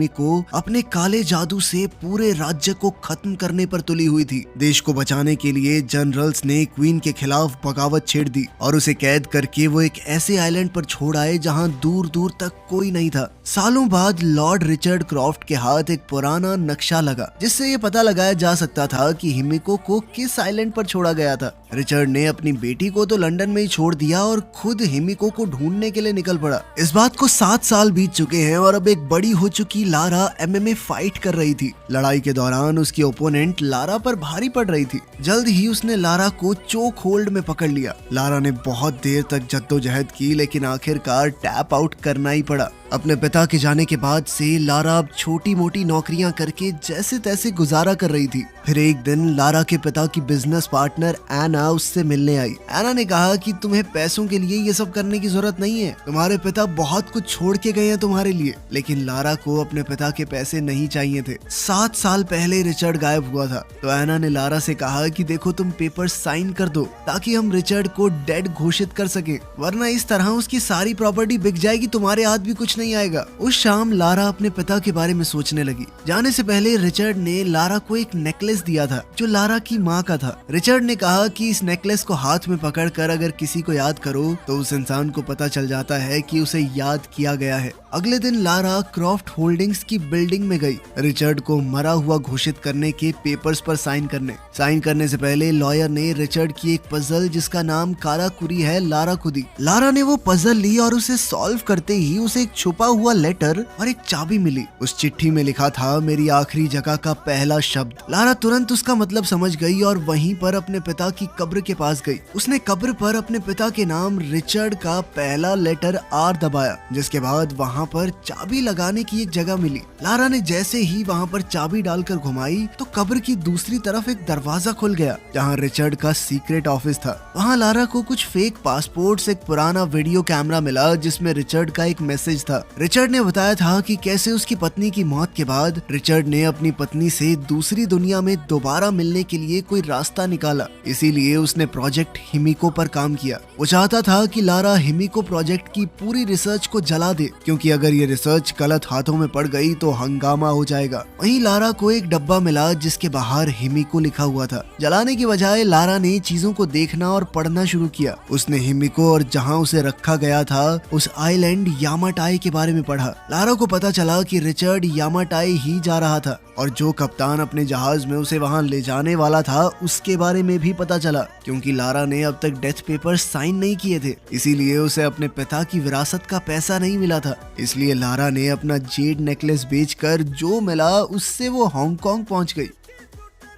हिमिको अपने काले जादू से पूरे राज्य को खत्म करने पर तुली हुई थी। देश को बचाने के लिए जनरल्स ने क्वीन के खिलाफ बगावत छेड़ दी और उसे कैद करके वो एक ऐसे आइलैंड पर छोड़ आए जहां दूर दूर तक कोई नहीं था। सालों बाद लॉर्ड रिचर्ड क्रॉफ्ट के हाथ एक पुराना नक्शा लगा जिससे ये पता लगाया जा सकता था कि हिमिको को किस आइलैंड पर छोड़ा गया था। रिचर्ड ने अपनी बेटी को तो लंदन में ही छोड़ दिया और खुद हिमिको को ढूंढने के लिए निकल पड़ा। इस बात को 7 साल बीत चुके हैं और अब एक बड़ी हो चुकी लारा MMA फाइट कर रही थी। लड़ाई के दौरान उसकी ओपोनेंट लारा पर भारी पड़ रही थी। जल्द ही उसने लारा को चोक होल्ड में पकड़ लिया। लारा ने बहुत देर तक जद्दोजहद की लेकिन आखिरकार टैप आउट करना ही पड़ा। अपने पिता के जाने के बाद से लारा अब छोटी मोटी नौकरियां करके जैसे तैसे गुजारा कर रही थी। फिर एक दिन लारा के पिता की बिजनेस पार्टनर एना उससे मिलने आई। एना ने कहा कि तुम्हें पैसों के लिए ये सब करने की जरूरत नहीं है, तुम्हारे पिता बहुत कुछ छोड़ के गए हैं तुम्हारे लिए। लेकिन लारा को अपने पिता के पैसे नहीं चाहिए थे। 7 साल पहले रिचर्ड गायब हुआ था तो एना ने लारा से कहा कि देखो तुम पेपर साइन कर दो ताकि हम रिचर्ड को डेड घोषित कर सके, वरना इस तरह उसकी सारी प्रॉपर्टी बिक जाएगी, तुम्हारे हाथ भी कुछ नहीं आएगा। उस शाम लारा अपने पिता के बारे में सोचने लगी। जाने से पहले रिचर्ड ने लारा को एक नेकलेस दिया था जो लारा की माँ का था। रिचर्ड ने कहा कि इस नेकलेस को हाथ में पकड़कर अगर किसी को याद करो तो उस इंसान को पता चल जाता है कि उसे याद किया गया है। अगले दिन लारा क्रॉफ्ट होल्डिंग्स की बिल्डिंग में गई रिचर्ड को मरा हुआ घोषित करने के पेपर्स पर साइन करने से पहले लॉयर ने रिचर्ड की एक पजल जिसका नाम काराकुरी है लारा को दी। लारा ने वो पजल ली और उसे सॉल्व करते ही उसे एक छुपा हुआ लेटर और एक चाबी मिली। उस चिट्ठी में लिखा था मेरी आखिरी जगह का पहला शब्द। लारा तुरंत उसका मतलब समझ गई और वहीं पर अपने पिता की कब्र के पास गई। उसने कब्र पर अपने पिता के नाम रिचर्ड का पहला लेटर R दबाया, जिसके बाद वहाँ पर चाबी लगाने की एक जगह मिली। लारा ने जैसे ही वहाँ पर चाबी डालकर घुमाई तो कब्र की दूसरी तरफ एक दरवाजा खुल गया जहाँ रिचर्ड का सीक्रेट ऑफिस था। वहाँ लारा को कुछ फेक पासपोर्ट्स, एक पुराना वीडियो कैमरा मिला जिसमें रिचर्ड का एक मैसेज था। रिचर्ड ने बताया था कि कैसे उसकी पत्नी की मौत के बाद रिचर्ड ने अपनी पत्नी से दूसरी दुनिया में दोबारा मिलने के लिए कोई रास्ता निकाला, इसीलिए उसने प्रोजेक्ट हिमिको पर काम किया। वो चाहता था कि लारा हिमिको प्रोजेक्ट की पूरी रिसर्च को जला दे, क्योंकि अगर ये रिसर्च गलत हाथों में पड़ गई तो हंगामा हो जाएगा। वहीं लारा को एक डब्बा मिला जिसके बाहर हिमिको लिखा हुआ था। जलाने की बजाय लारा ने चीजों को देखना और पढ़ना शुरू किया। उसने हिमिको और जहाँ उसे रखा गया था उस आइलैंड यामाटाई के बारे में पढ़ा। लारा को पता चला कि रिचर्ड यामाटाई ही जा रहा था और जो कप्तान अपने जहाज में उसे वहां ले जाने वाला था उसके बारे में भी पता चला, क्योंकि लारा ने अब तक डेथ पेपर साइन नहीं किए थे, इसीलिए उसे अपने पिता की विरासत का पैसा नहीं मिला था। इसलिए लारा ने अपना जेड नेकलेस बेचकर जो मिला उससे वो हांगकांग पहुंच गई।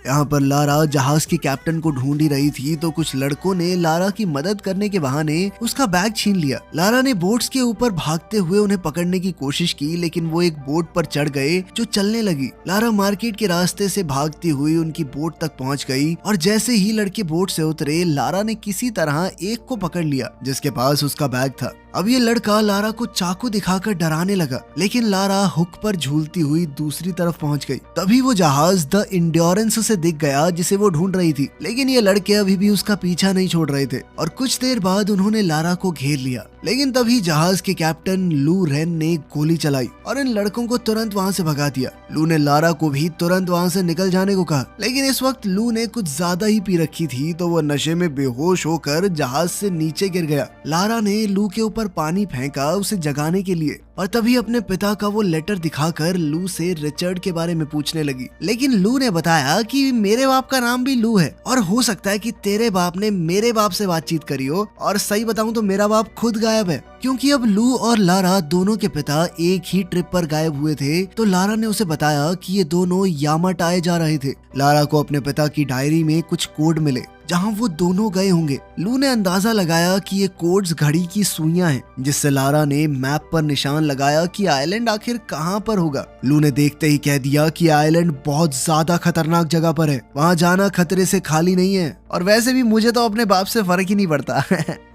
यहाँ पर लारा जहाज के कैप्टन को ढूंढ ही रही थी तो कुछ लड़कों ने लारा की मदद करने के बहाने उसका बैग छीन लिया। लारा ने बोट्स के ऊपर भागते हुए उन्हें पकड़ने की कोशिश की लेकिन वो एक बोट पर चढ़ गए जो चलने लगी। लारा मार्केट के रास्ते से भागती हुई उनकी बोट तक पहुंच गई और जैसे ही लड़के बोट से उतरे लारा ने किसी तरह एक को पकड़ लिया जिसके पास उसका बैग था। अब ये लड़का लारा को चाकू दिखाकर डराने लगा, लेकिन लारा हुक पर झूलती हुई दूसरी तरफ पहुंच गई। तभी वो जहाज द इंड्योरेंस उसे दिख गया जिसे वो ढूंढ रही थी, लेकिन ये लड़के अभी भी उसका पीछा नहीं छोड़ रहे थे और कुछ देर बाद उन्होंने लारा को घेर लिया। लेकिन तभी जहाज के कैप्टन लू रेन ने गोली चलाई और इन लड़कों को तुरंत वहाँ से भगा दिया। लू ने लारा को भी तुरंत वहाँ से निकल जाने को कहा, लेकिन इस वक्त लू ने कुछ ज्यादा ही पी रखी थी तो वो नशे में बेहोश होकर जहाज से नीचे गिर गया। लारा ने लू के ऊपर पानी फेंका उसे जगाने के लिए और तभी अपने पिता का वो लेटर दिखाकर लू से रिचर्ड के बारे में पूछने लगी। लेकिन लू ने बताया कि मेरे बाप का नाम भी लू है और हो सकता है कि तेरे बाप ने मेरे बाप से बातचीत करी हो, और सही बताऊं तो मेरा बाप खुद गायब है, क्योंकि अब लू और लारा दोनों के पिता एक ही ट्रिप पर गायब हुए थे। तो लारा ने उसे बताया कि ये दोनों यामाटाई जा रहे थे। लारा को अपने पिता की डायरी में कुछ कोड मिले जहां वो दोनों गए होंगे। लू ने अंदाजा लगाया कि ये कोड्स घड़ी की सुइयां हैं, जिससे लारा ने मैप पर निशान लगाया कि आइलैंड आखिर कहां पर होगा। लू ने देखते ही कह दिया कि आइलैंड बहुत ज्यादा खतरनाक जगह पर है, वहां जाना खतरे से खाली नहीं है, और वैसे भी मुझे तो अपने बाप से फर्क ही नहीं पड़ता।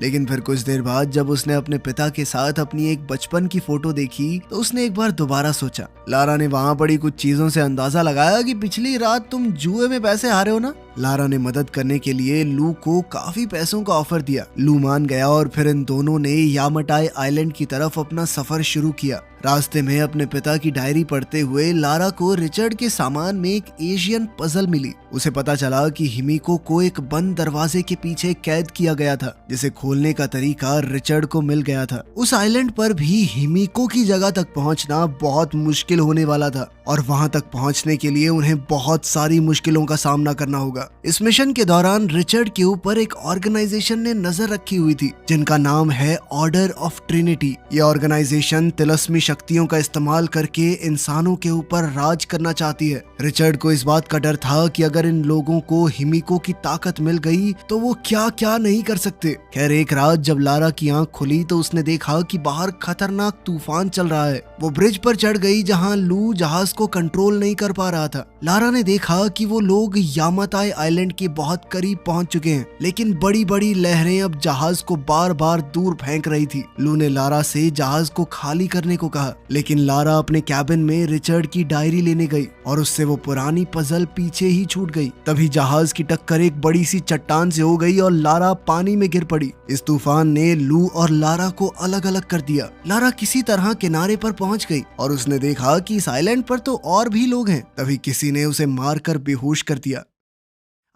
लेकिन फिर कुछ देर बाद जब उसने अपने पिता के साथ अपनी एक बचपन की फोटो देखी तो उसने एक बार दोबारा सोचा। लारा ने वहां पड़ी कुछ चीजों से अंदाजा लगाया कि पिछली रात तुम जुए में पैसे हारे हो ना। लारा ने मदद करने के लिए लू को काफी पैसों का ऑफर दिया। लू मान गया और फिर इन दोनों ने यामाटाई आइलैंड की तरफ अपना सफर शुरू किया। रास्ते में अपने पिता की डायरी पढ़ते हुए लारा को रिचर्ड के सामान में एक एशियन पजल मिली। उसे पता चला कि हिमिको को एक बंद दरवाजे के पीछे कैद किया गया था, जिसे खोलने का तरीका रिचर्ड को मिल गया था। उस आइलैंड पर भी हिमिको की जगह तक पहुंचना बहुत मुश्किल होने वाला था और वहां तक पहुंचने के लिए उन्हें बहुत सारी मुश्किलों का सामना करना होगा। इस मिशन के दौरान रिचर्ड के ऊपर एक ऑर्गेनाइजेशन ने नजर रखी हुई थी जिनका नाम है ऑर्डर ऑफ ट्रिनिटी। यह ऑर्गेनाइजेशन तिलस्मी शक्तियों का इस्तेमाल करके इंसानों के ऊपर राज करना चाहती है। रिचर्ड को इस बात का डर था कि अगर इन लोगों को हिमिको की ताकत मिल गई तो वो क्या क्या नहीं कर सकते। खैर, एक रात जब लारा की आंख खुली तो उसने देखा कि बाहर खतरनाक तूफान चल रहा है। वो ब्रिज पर चढ़ गई जहां लू जहाज को कंट्रोल नहीं कर पा रहा था। लारा ने देखा कि वो लोग यामाताई आइलैंड के बहुत करीब पहुंच चुके हैं, लेकिन बड़ी बड़ी लहरें अब जहाज को बार बार दूर फेंक रही थी। लू ने लारा से जहाज को खाली करने को कहा, लेकिन लारा अपने कैबिन में रिचर्ड की डायरी लेने गई और उससे वो पुरानी पजल पीछे ही छूट गई। तभी जहाज की टक्कर एक बड़ी सी चट्टान से हो गई और लारा पानी में गिर पड़ी। इस तूफान ने लू और लारा को अलग अलग कर दिया। लारा किसी तरह किनारे पर पहुंच गई और उसने देखा कि इस आइलैंड पर तो और भी लोग हैं। तभी किसी ने उसे मारकर बेहोश कर दिया।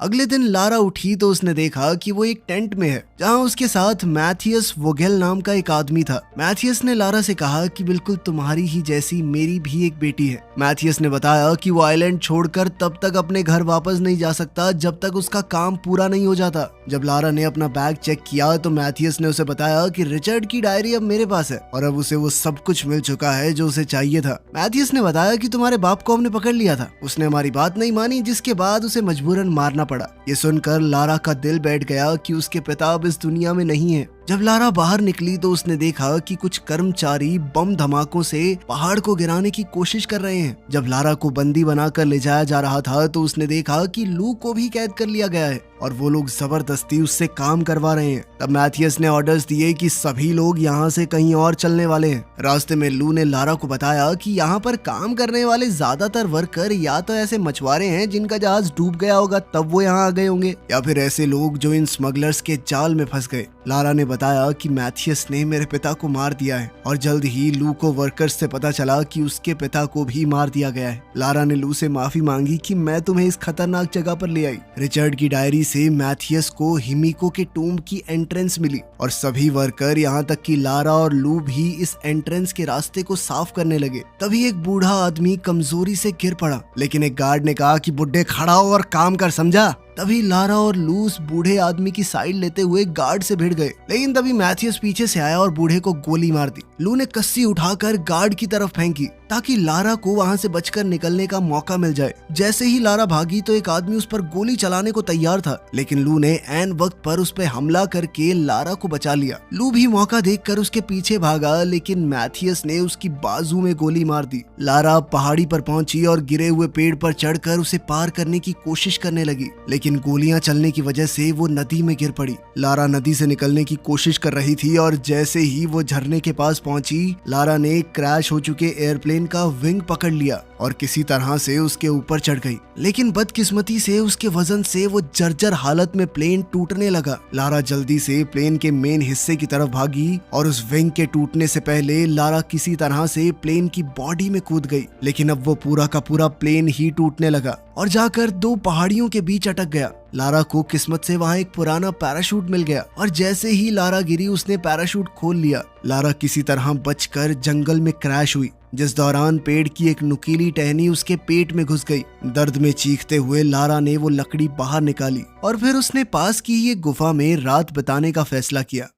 अगले दिन लारा उठी तो उसने देखा कि वो एक टेंट में है जहां उसके साथ मैथियस वोगेल नाम का एक आदमी था। मैथियस ने लारा से कहा कि बिल्कुल तुम्हारी ही जैसी मेरी भी एक बेटी है। मैथियस ने बताया कि वो आइलैंड छोड़कर तब तक अपने घर वापस नहीं जा सकता जब तक उसका काम पूरा नहीं हो जाता। जब लारा ने अपना बैग चेक किया तो मैथियस ने उसे बताया कि रिचर्ड की डायरी अब मेरे पास है और अब उसे वो सब कुछ मिल चुका है जो उसे चाहिए था। मैथियस ने बताया कि तुम्हारे बाप को हमने पकड़ लिया था, उसने हमारी बात नहीं मानी, जिसके बाद उसे मजबूरन मारना पड़ा। ये सुनकर लारा का दिल बैठ गया कि उसके पिता अब इस दुनिया में नहीं है। जब लारा बाहर निकली तो उसने देखा कि कुछ कर्मचारी बम धमाकों से पहाड़ को गिराने की कोशिश कर रहे हैं। जब लारा को बंदी बनाकर ले जाया जा रहा था तो उसने देखा कि लू को भी कैद कर लिया गया है और वो लोग जबरदस्ती उससे काम करवा रहे हैं। तब मैथियस ने ऑर्डर्स दिए कि सभी लोग यहाँ से कहीं और चलने वाले हैं। रास्ते में लू ने लारा को बताया कि यहाँ पर काम करने वाले ज्यादातर वर्कर या तो ऐसे मछुआरे हैं जिनका जहाज डूब गया होगा तब वो यहाँ आ गए होंगे, या फिर ऐसे लोग जो इन स्मगलर्स के जाल में फंस गए। लारा ने बताया कि मैथियस ने मेरे पिता को मार दिया है और जल्द ही लू को वर्कर्स से पता चला कि उसके पिता को भी मार दिया गया है। लारा ने लू से माफी मांगी कि मैं तुम्हें इस खतरनाक जगह पर ले आई। रिचर्ड की डायरी से मैथियस को हिमिको के टूम्ब की एंट्रेंस मिली और सभी वर्कर यहाँ तक कि लारा और लू भी इस एंट्रेंस के रास्ते को साफ करने लगे। तभी एक बूढ़ा आदमी कमजोरी से गिर पड़ा, लेकिन एक गार्ड ने कहा कि बुड्ढे खड़ा हो और काम कर, समझा। तभी लारा और लू उस बूढ़े आदमी की साइड लेते हुए गार्ड से भिड़ गए, लेकिन तभी मैथियस पीछे से आया और बूढ़े को गोली मार दी। लू ने कस्सी उठाकर गार्ड की तरफ फेंकी ताकि लारा को वहां से बचकर निकलने का मौका मिल जाए। जैसे ही लारा भागी तो एक आदमी उस पर गोली चलाने को तैयार था, लेकिन लू ने ऐन वक्त पर उस पर हमला करके लारा को बचा लिया। लू भी मौका देखकर उसके पीछे भागा, लेकिन मैथियस ने उसकी बाजू में गोली मार दी। लारा पहाड़ी पर पहुंची और गिरे हुए पेड़ पर चढ़कर उसे पार करने की कोशिश करने लगी, लेकिन गोलियां चलने की वजह से वो नदी में गिर पड़ी। लारा नदी से निकलने की कोशिश कर रही थी और जैसे ही वो झरने के पास पहुंची, लारा ने क्रैश हो चुके एयरप्लेन का विंग पकड़ लिया और किसी तरह से उसके ऊपर चढ़ गई, लेकिन बदकिस्मती से उसके वजन से वो जर्जर हालत में प्लेन टूटने लगा। लारा जल्दी से प्लेन के मेन हिस्से की तरफ भागी और उस विंग के टूटने से पहले लारा किसी तरह से प्लेन की बॉडी में कूद गई, लेकिन अब वो पूरा का पूरा प्लेन ही टूटने लगा और जाकर दो पहाड़ियों के बीच अटक गया। लारा को किस्मत से वहाँ एक पुराना पैराशूट मिल गया और जैसे ही लारा गिरी उसने पैराशूट खोल लिया। लारा किसी तरह बचकर जंगल में क्रैश हुई, जिस दौरान पेड़ की एक नुकीली टहनी उसके पेट में घुस गई। दर्द में चीखते हुए लारा ने वो लकड़ी बाहर निकाली और फिर उसने पास की ही एक गुफा में रात बिताने का फैसला किया।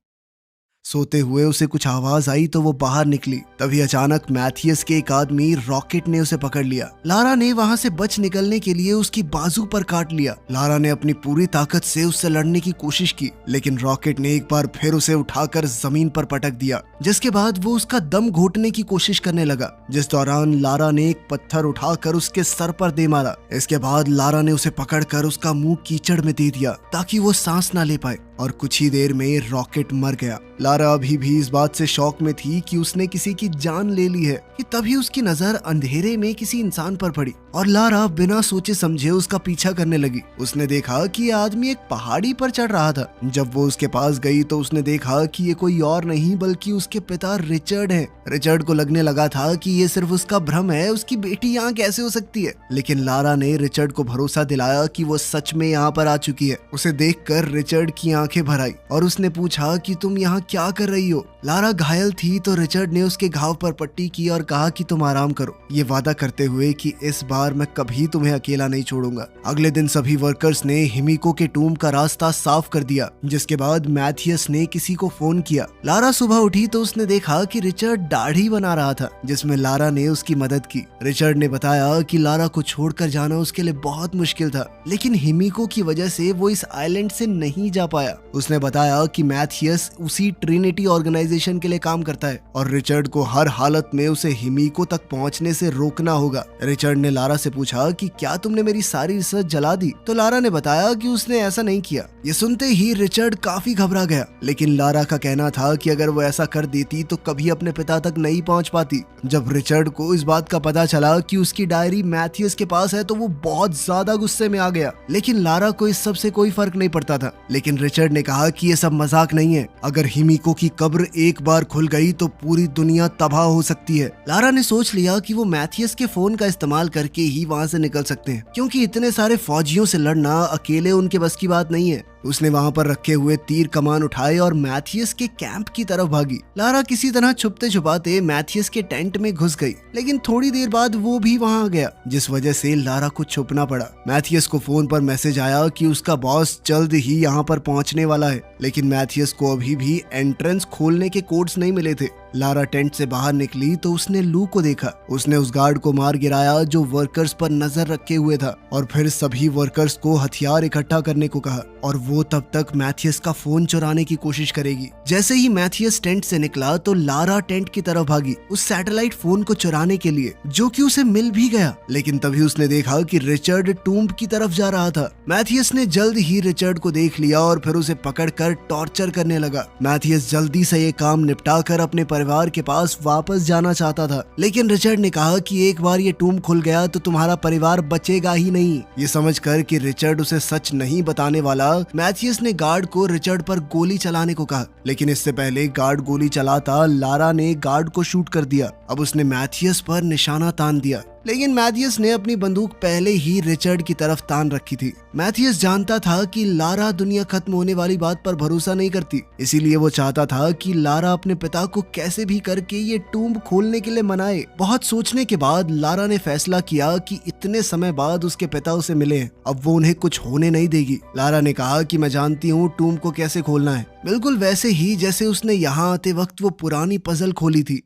सोते हुए उसे कुछ आवाज आई तो वो बाहर निकली। तभी अचानक मैथियस के एक आदमी रॉकेट ने उसे पकड़ लिया। लारा ने वहां से बच निकलने के लिए उसकी बाजू पर काट लिया। लारा ने अपनी पूरी ताकत से उससे लड़ने की कोशिश की, लेकिन रॉकेट ने एक बार फिर उसे उठाकर जमीन पर पटक दिया, जिसके बाद वो उसका दम घोटने की कोशिश करने लगा, जिस दौरान लारा ने एक पत्थर उठाकर उसके सर पर दे मारा। इसके बाद लारा ने उसे पकड़कर उसका मुंह कीचड़ में दे दिया ताकि वो सांस ना ले पाए। और कुछ ही देर में रॉकेट मर गया। लारा अभी भी इस बात से शॉक में थी कि उसने किसी की जान ले ली है कि तभी उसकी नजर अंधेरे में किसी इंसान पर पड़ी और लारा बिना सोचे समझे उसका पीछा करने लगी। उसने देखा कि ये आदमी एक पहाड़ी पर चढ़ रहा था। जब वो उसके पास गई तो उसने देखा कि ये कोई और नहीं बल्कि उसके पिता रिचर्ड है। रिचर्ड को लगने लगा था कि ये सिर्फ उसका भ्रम है, उसकी बेटी यहाँ कैसे हो सकती है। लेकिन लारा ने रिचर्ड को भरोसा दिलाया कि वो सच में यहाँ पर आ चुकी है। उसे देखकर रिचर्ड की आंखें भर आई और उसने पूछा कि तुम यहाँ क्या कर रही हो। लारा घायल थी तो रिचर्ड ने उसके घाव पर पट्टी की और कहा कि तुम आराम करो, ये वादा करते हुए कि इस बार मैं कभी तुम्हें अकेला नहीं छोड़ूंगा। अगले दिन सभी वर्कर्स ने हिमिको के टूम का रास्ता साफ कर दिया, जिसके बाद मैथियस ने किसी को फोन किया। लारा सुबह उठी तो उसने देखा कि रिचर्ड दाढ़ी बना रहा था, जिसमें लारा ने उसकी मदद की। रिचर्ड ने बताया कि लारा को छोड़कर जाना उसके लिए बहुत मुश्किल था, लेकिन हिमिको की वजह से वो इस आइलैंड से नहीं जा पाया। उसने बताया कि मैथियस उसी ट्रिनिटी ऑर्गेनाइजेशन के लिए काम करता है और रिचर्ड को हर हालत में उसे हिमिको तक पहुंचने से रोकना होगा। रिचर्ड ने लारा से पूछा कि क्या तुमने मेरी सारी रिसर्च जला दी? तो लारा ने बताया कि उसने ऐसा नहीं किया। ये सुनते ही रिचर्ड काफी घबरा गया, लेकिन लारा का कहना था कि अगर वो ऐसा कर देती तो कभी अपने पिता तक नहीं पहुंच पाती। जब रिचर्ड को इस बात का पता चला कि उसकी डायरी मैथियस के पास है तो वो बहुत ज्यादा गुस्से में आ गया, लेकिन लारा को इस सब से कोई फर्क नहीं पड़ता था। लेकिन रिचर्ड ने कहा कि ये सब मजाक नहीं है, अगर हिमिको की कब्र एक बार खुल गई तो पूरी दुनिया तबाह हो सकती है। लारा ने सोच लिया कि वो मैथियस के फोन का इस्तेमाल करके ही वहाँ से निकल सकते हैं, क्योंकि इतने सारे फौजियों से लड़ना अकेले उनके बस की बात नहीं है। उसने वहाँ पर रखे हुए तीर कमान उठाए और मैथियस के कैंप की तरफ भागी। लारा किसी तरह छुपते छुपाते मैथियस के टेंट में घुस गई, लेकिन थोड़ी देर बाद वो भी वहाँ आ गया, जिस वजह से लारा को छुपना पड़ा। मैथियस को फोन पर मैसेज आया कि उसका बॉस जल्द ही यहाँ पर पहुँचने वाला है, लेकिन मैथियस को अभी भी एंट्रेंस खोलने के कोड्स नहीं मिले थे। लारा टेंट से बाहर निकली तो उसने लू को देखा। उसने उस गार्ड को मार गिराया जो वर्कर्स पर नजर रखे हुए था, और फिर सभी वर्कर्स को हथियार इकट्ठा करने को कहा और वो तब तक मैथियस का फोन चुराने की कोशिश करेगी। जैसे ही मैथियस टेंट से निकला तो लारा टेंट की तरफ भागी उस सैटेलाइट फोन को चुराने के लिए, जो कि उसे मिल भी गया। लेकिन तभी उसने देखा कि रिचर्ड टूम्ब की तरफ जा रहा था। मैथियस ने जल्द ही रिचर्ड को देख लिया और फिर उसे पकड़कर टॉर्चर करने लगा। मैथियस जल्दी से ये काम निपटा कर अपने परिवार के पास वापस जाना चाहता था, लेकिन रिचर्ड ने कहा कि एक बार ये टूम्ब खुल गया तो तुम्हारा परिवार बचेगा ही नहीं। ये समझकर कि रिचर्ड उसे सच नहीं बताने वाला, मैथियस ने गार्ड को रिचर्ड पर गोली चलाने को कहा, लेकिन इससे पहले गार्ड गोली चलाता लारा ने गार्ड को शूट कर दिया। अब उसने मैथियस पर निशाना तान दिया, लेकिन मैथियस ने अपनी बंदूक पहले ही रिचर्ड की तरफ तान रखी थी। मैथियस जानता था कि लारा दुनिया खत्म होने वाली बात पर भरोसा नहीं करती, इसीलिए वो चाहता था कि लारा अपने पिता को कैसे भी करके ये टूम्ब खोलने के लिए मनाए। बहुत सोचने के बाद लारा ने फैसला किया कि इतने समय बाद उसके पिता उसे मिले हैं, अब वो उन्हें कुछ होने नहीं देगी। लारा ने कहा कि मैं जानती हूँ टूम्ब को कैसे खोलना है, बिल्कुल वैसे ही जैसे उसने यहाँ आते वक्त वो पुरानी पजल खोली थी।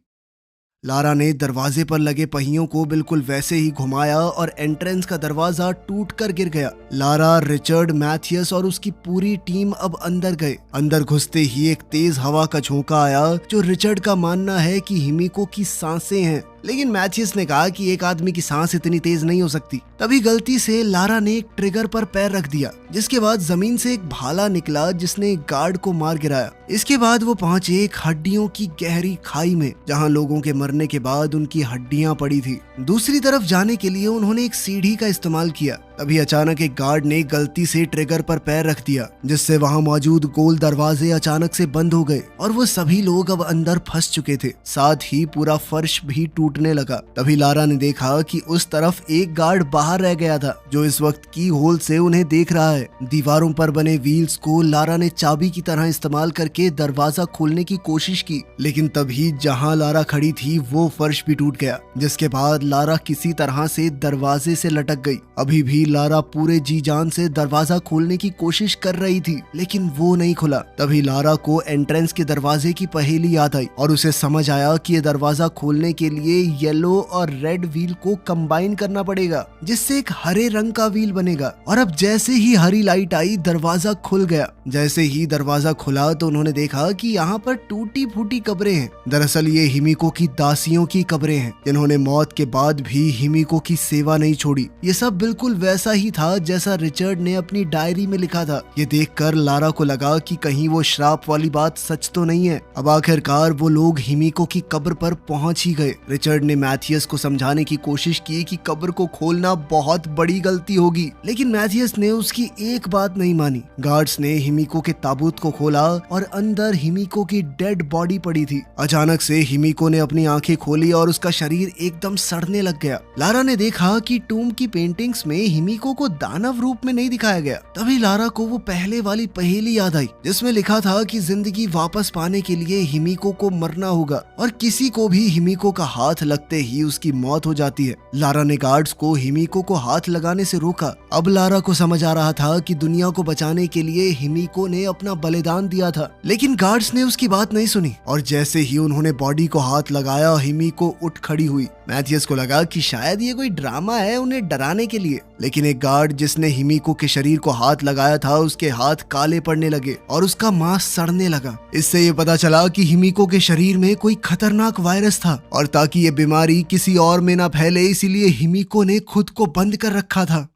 लारा ने दरवाजे पर लगे पहियों को बिल्कुल वैसे ही घुमाया और एंट्रेंस का दरवाजा टूटकर गिर गया। लारा, रिचर्ड, मैथियस और उसकी पूरी टीम अब अंदर गए। अंदर घुसते ही एक तेज हवा का झोंका आया, जो रिचर्ड का मानना है कि हिमिको की सांसें हैं, लेकिन मैथियस ने कहा कि एक आदमी की सांस इतनी तेज नहीं हो सकती। तभी गलती से लारा ने एक ट्रिगर पर पैर रख दिया, जिसके बाद जमीन से एक भाला निकला जिसने एक गार्ड को मार गिराया। इसके बाद वो पहुंचे एक हड्डियों की गहरी खाई में, जहां लोगों के मरने के बाद उनकी हड्डियां पड़ी थी। दूसरी तरफ जाने के लिए उन्होंने एक सीढ़ी का इस्तेमाल किया। तभी अचानक एक गार्ड ने गलती से ट्रिगर पर पैर रख दिया, जिससे वहां मौजूद गोल दरवाजे अचानक से बंद हो गए और वो सभी लोग अब अंदर फंस चुके थे। साथ ही पूरा फर्श भी टूटने लगा। तभी लारा ने देखा कि उस तरफ एक गार्ड बाहर रह गया था, जो इस वक्त की होल से उन्हें देख रहा है। दीवारों पर बने व्हील्स को लारा ने चाबी की तरह इस्तेमाल करके दरवाजा खोलने की कोशिश की, लेकिन तभी जहां लारा खड़ी थी वो फर्श भी टूट गया, जिसके बाद लारा किसी तरह से दरवाजे से लटक गई। अभी भी लारा पूरे जी जान से दरवाजा खोलने की कोशिश कर रही थी, लेकिन वो नहीं खुला। तभी लारा को एंट्रेंस के दरवाजे की पहेली याद आई और उसे समझ आया कि ये दरवाजा खोलने के लिए येलो और रेड व्हील को कंबाइन करना पड़ेगा, जिससे एक हरे रंग का व्हील बनेगा। और अब जैसे ही हरी लाइट आई, दरवाजा खुल गया। जैसे ही दरवाजा खुला तो उन्होंने ने देखा कि यहाँ पर टूटी फूटी कब्रें हैं। दरअसल ये हिमिको की दासियों की कब्रें हैं, जिन्होंने मौत के बाद भी हिमिको की सेवा नहीं छोड़ी। ये सब बिल्कुल वैसा ही था जैसा रिचर्ड ने अपनी डायरी में लिखा था। ये देखकर लारा को लगा कि कहीं वो श्राप वाली बात सच तो नहीं है। अब आखिरकार वो लोग हिमिको की कब्र पर पहुंच ही गए। रिचर्ड ने मैथियस को समझाने की कोशिश की कि कब्र को खोलना बहुत बड़ी गलती होगी, लेकिन मैथियस ने उसकी एक बात नहीं मानी। गार्ड्स ने हिमिको के ताबूत को खोला और अंदर हिमिको की डेड बॉडी पड़ी थी। अचानक से हिमिको ने अपनी आंखें खोली और उसका शरीर एकदम सड़ने लग गया। लारा ने देखा कि टूम की पेंटिंग्स में हिमिको को दानव रूप में नहीं दिखाया गया। तभी लारा को वो पहले वाली पहेली याद आई, जिसमें लिखा था कि जिंदगी वापस पाने के लिए हिमिको को मरना होगा और किसी को भी हिमिको का हाथ लगते ही उसकी मौत हो जाती है। लारा ने गार्ड्स को हिमिको को हाथ लगाने से रोका। अब लारा को समझ आ रहा था कि दुनिया को बचाने के लिए हिमिको ने अपना बलिदान दिया था, लेकिन गार्ड्स ने उसकी बात नहीं सुनी और जैसे ही उन्होंने बॉडी को हाथ लगाया, हिमिको उठ खड़ी हुई। मैथियस को लगा कि शायद ये कोई ड्रामा है उन्हें डराने के लिए, लेकिन एक गार्ड जिसने हिमिको के शरीर को हाथ लगाया था, उसके हाथ काले पड़ने लगे और उसका मांस सड़ने लगा। इससे ये पता चला कि हिमिको के शरीर में कोई खतरनाक वायरस था और ताकि ये बीमारी किसी और में ना फैले, इसीलिए हिमिको ने खुद को बंद कर रखा था।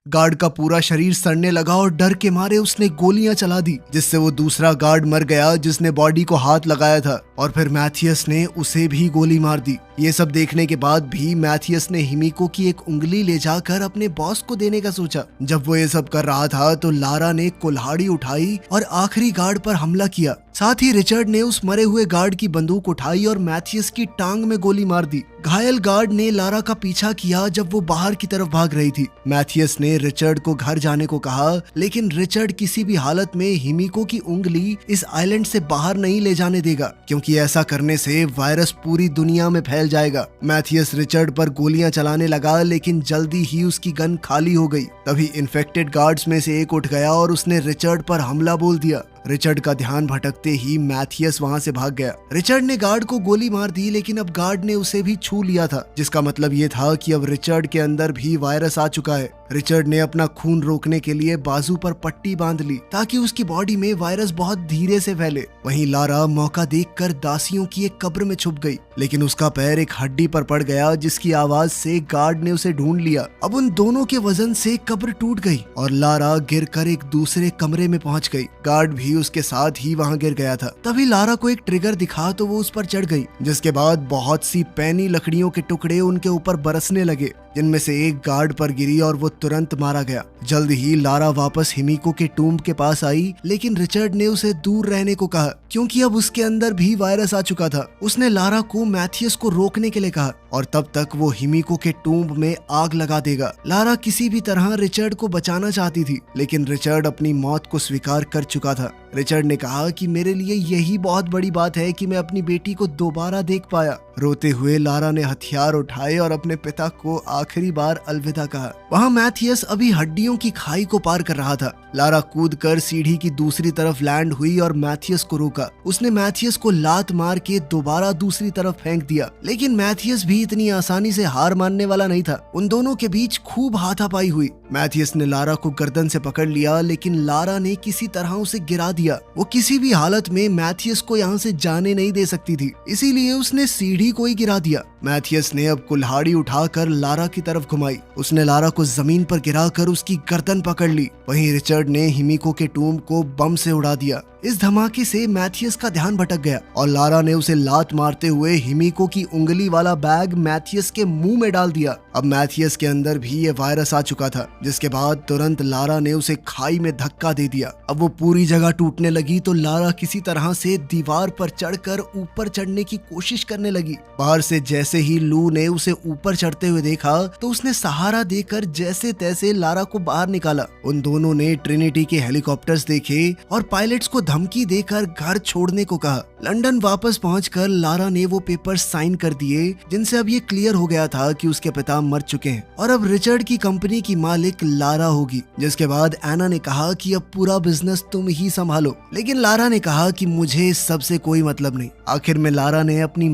गार्ड का पूरा शरीर सड़ने लगा और डर के मारे उसने गोलियां चला दी, जिससे वो दूसरा गार्ड मर गया जिसने बॉडी को हाथ लगाया था, और फिर मैथियस ने उसे भी गोली मार दी। ये सब देखने के बाद भी मैथियस ने हिमिको की एक उंगली ले जाकर अपने बॉस को देने का सोचा। जब वो ये सब कर रहा था तो लारा ने कुल्हाड़ी उठाई और आखिरी गार्ड पर हमला किया। साथ ही रिचर्ड ने उस मरे हुए गार्ड की बंदूक उठाई और मैथियस की टांग में गोली मार दी। घायल गार्ड ने लारा का पीछा किया जब वो बाहर की तरफ भाग रही थी। मैथियस ने रिचर्ड को घर जाने को कहा, लेकिन रिचर्ड किसी भी हालत में हिमिको की उंगली इस आइलैंड से बाहर नहीं ले जाने देगा, क्योंकि ऐसा करने से वायरस पूरी दुनिया में फैल जाएगा। मैथियस रिचर्ड पर गोलियां चलाने लगा, लेकिन जल्दी ही उसकी गन खाली हो गई। तभी इन्फेक्टेड गार्ड्स में से एक उठ गया और उसने रिचर्ड पर हमला बोल दिया। रिचर्ड का ध्यान भटकते ही मैथियस वहां से भाग गया। रिचर्ड ने गार्ड को गोली मार दी, लेकिन अब गार्ड ने उसे भी छू लिया था, जिसका मतलब ये था कि अब रिचर्ड के अंदर भी वायरस आ चुका है। रिचर्ड ने अपना खून रोकने के लिए बाजू पर पट्टी बांध ली ताकि उसकी बॉडी में वायरस बहुत धीरे से फैले। वहीं लारा मौका देखकर दासियों की एक कब्र में छुप गई, लेकिन उसका पैर एक हड्डी पर पड़ गया, जिसकी आवाज से गार्ड ने उसे ढूंढ लिया। अब उन दोनों के वजन से कब्र टूट गई और लारा गिरकर एक दूसरे कमरे में पहुंच गई। गार्ड भी उसके साथ ही वहां गिर गया था। तभी लारा को एक ट्रिगर दिखा तो वो उस पर चढ़ गई, जिसके बाद बहुत सी पैनी लकड़ियों के टुकड़े उनके ऊपर बरसने लगे, जिनमें से एक गार्ड पर गिरी और वो तुरंत मारा गया। जल्द ही लारा वापस हिमिको के टूम्ब के पास आई, लेकिन रिचर्ड ने उसे दूर रहने को कहा, क्योंकि अब उसके अंदर भी वायरस आ चुका था। उसने लारा को मैथियस को रोकने के लिए कहा और तब तक वो हिमिको के टूम्ब में आग लगा देगा। लारा किसी भी तरह रिचर्ड को बचाना चाहती थी, लेकिन रिचर्ड अपनी मौत को स्वीकार कर चुका था। रिचर्ड ने कहा कि मेरे लिए यही बहुत बड़ी बात है कि मैं अपनी बेटी को दोबारा देख पाया। रोते हुए लारा ने हथियार उठाए और अपने पिता को आखिरी बार अलविदा कहा। वहाँ मैथियस अभी हड्डियों की खाई को पार कर रहा था। लारा कूदकर सीढ़ी की दूसरी तरफ लैंड हुई और मैथियस को रोका। उसने मैथियस को लात मार के दोबारा दूसरी तरफ फेंक दिया, लेकिन मैथियस भी इतनी आसानी से हार मानने वाला नहीं था। उन दोनों के बीच खूब हाथापाई हुई। मैथियस ने लारा को गर्दन से पकड़ लिया, लेकिन लारा ने किसी तरह उसे गिरा दिया। वो किसी भी हालत में मैथियस को यहाँ से जाने नहीं दे सकती थी, इसीलिए उसने सीढ़ी को ही गिरा दिया। मैथियस ने अब कुल्हाड़ी उठाकर लारा की तरफ घुमाई। उसने लारा को जमीन पर गिराकर उसकी गर्दन पकड़ ली। वहीं रिचर्ड ने हिमिको के टूम्ब को बम से उड़ा दिया। इस धमाके से मैथियस का ध्यान भटक गया और लारा ने उसे लात मारते हुए हिमिको की उंगली वाला बैग मैथियस के मुंह में डाल दिया। अब मैथियस के अंदर भी ये वायरस आ चुका था, जिसके बाद तुरंत लारा ने उसे खाई में धक्का दे दिया। अब वो पूरी जगह टूटने लगी तो लारा किसी तरह से दीवार पर चढ़कर ऊपर चढ़ने की कोशिश करने लगी। बाहर से जैसे ही लू ने उसे ऊपर चढ़ते हुए देखा तो उसने सहारा देकर जैसे तैसे लारा को बाहर निकाला। उन दोनों ने ट्रिनिटी के हेलीकॉप्टर्स देखे और पायलट्स को धमकी देकर घर छोड़ने को कहा। लंदन वापस पहुंचकर लारा ने वो पेपर साइन कर दिए, जिनसे अब ये क्लियर हो गया था कि उसके पिता मर चुके हैं और अब रिचर्ड की कंपनी की मालिक लारा होगी। जिसके बाद एना ने कहा कि अब पूरा बिजनेस तुम ही संभालो, लेकिन लारा ने कहा कि मुझे इस सब से कोई मतलब नहीं। आखिर में लारा ने अपनी